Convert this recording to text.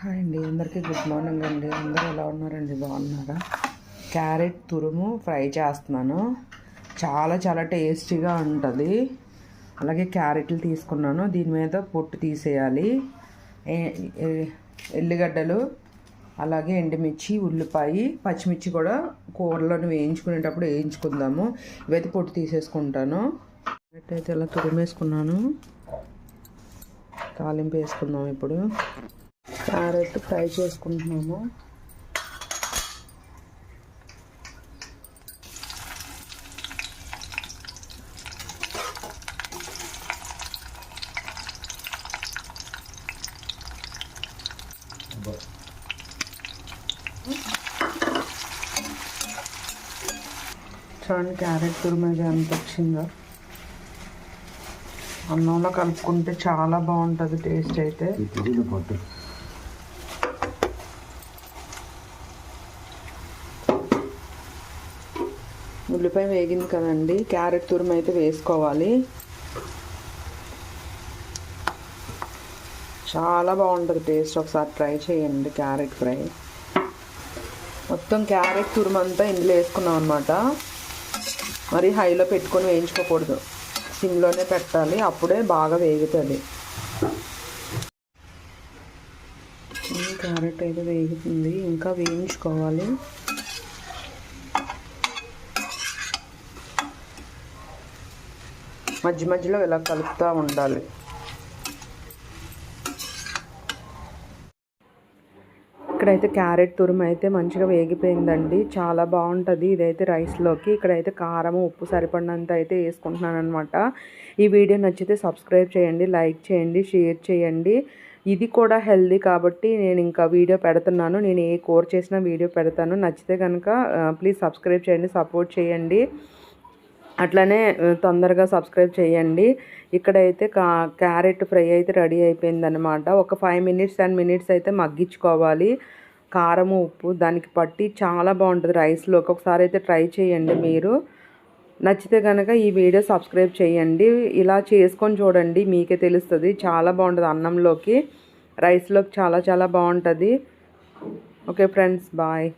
Hi అండి, అందరికీ good morning అండి. అందరూ ఎలా ఉన్నారండి? బాగున్నారా? క్యారెట్ తురుము ఫ్రై చేస్తున్నాను. చాలా చాలా టేస్టీగా ఉంటుంది. అలాగే క్యారెట్లు తీసుకున్నాను, దీని మీద పొట్టు తీసేయాలి. ఎల్లిగడ్డలు, అలాగే ఎండుమిర్చి, ఉల్లిపాయ, పచ్చిమిర్చి కూడా కూరలను వేయించుకునేటప్పుడు వేయించుకుందాము. ఇవైతే పొట్టు తీసేసుకుంటాను. క్యారెట్ అయితే ఇలా తురిమేసుకున్నాను. తాలింపు వేసుకుందాం. ఇప్పుడు క్యారెట్ ఫ్రై చేసుకుంటున్నాము. చూడండి క్యారెట్ తురిమేది ఎంత వచ్చిందో. అన్నంలో కలుపుకుంటే చాలా బాగుంటుంది టేస్ట్ అయితే. ఉల్లిపాయ వేగింది కదండి, క్యారెట్ తురుము అయితే వేసుకోవాలి. చాలా బాగుంటుంది టేస్ట్, ఒకసారి ట్రై చేయండి క్యారెట్ ఫ్రై. మొత్తం క్యారెట్ తురుము అంతా ఇందులో వేసుకున్నాం అనమాట. మరి హైలో పెట్టుకొని వేయించుకోకూడదు, సిమ్లోనే పెట్టాలి, అప్పుడే బాగా వేగుతుంది. క్యారెట్ అయితే వేగుతుంది, ఇంకా వేయించుకోవాలి. మధ్య మధ్యలో ఇలా కలుపుతూ ఉండాలి. ఇక్కడైతే క్యారెట్ తురుము అయితే మంచిగా వేగిపోయిందండి, చాలా బాగుంటుంది. ఇదైతే రైస్లోకి. ఇక్కడైతే కారం, ఉప్పు సరిపడినంత అయితే వేసుకుంటున్నాను అనమాట. ఈ వీడియో నచ్చితే సబ్స్క్రైబ్ చేయండి, లైక్ చేయండి, షేర్ చేయండి. ఇది కూడా హెల్దీ కాబట్టి నేను ఇంకా వీడియో పెడుతున్నాను. నేను ఏ కూర చేసినా వీడియో పెడతాను. నచ్చితే కనుక ప్లీజ్ సబ్స్క్రైబ్ చేయండి, సపోర్ట్ చేయండి. అట్లనే తొందరగా సబ్స్క్రైబ్ చేయండి. ఇక్కడైతే క్యారెట్ ఫ్రై అయితే రెడీ అయిపోయిందనమాట. ఒక 5 minutes 10 minutes అయితే మగ్గించుకోవాలి. కారము, ఉప్పు దానికి పట్టి చాలా బాగుంటుంది రైస్లోకి. ఒకసారి అయితే ట్రై చేయండి మీరు. నచ్చితే కనుక ఈ వీడియో సబ్స్క్రైబ్ చేయండి. ఇలా చేసుకొని చూడండి, మీకే తెలుస్తుంది. చాలా బాగుంటుంది అన్నంలోకి, రైస్లోకి చాలా చాలా బాగుంటుంది. Okay friends, bye.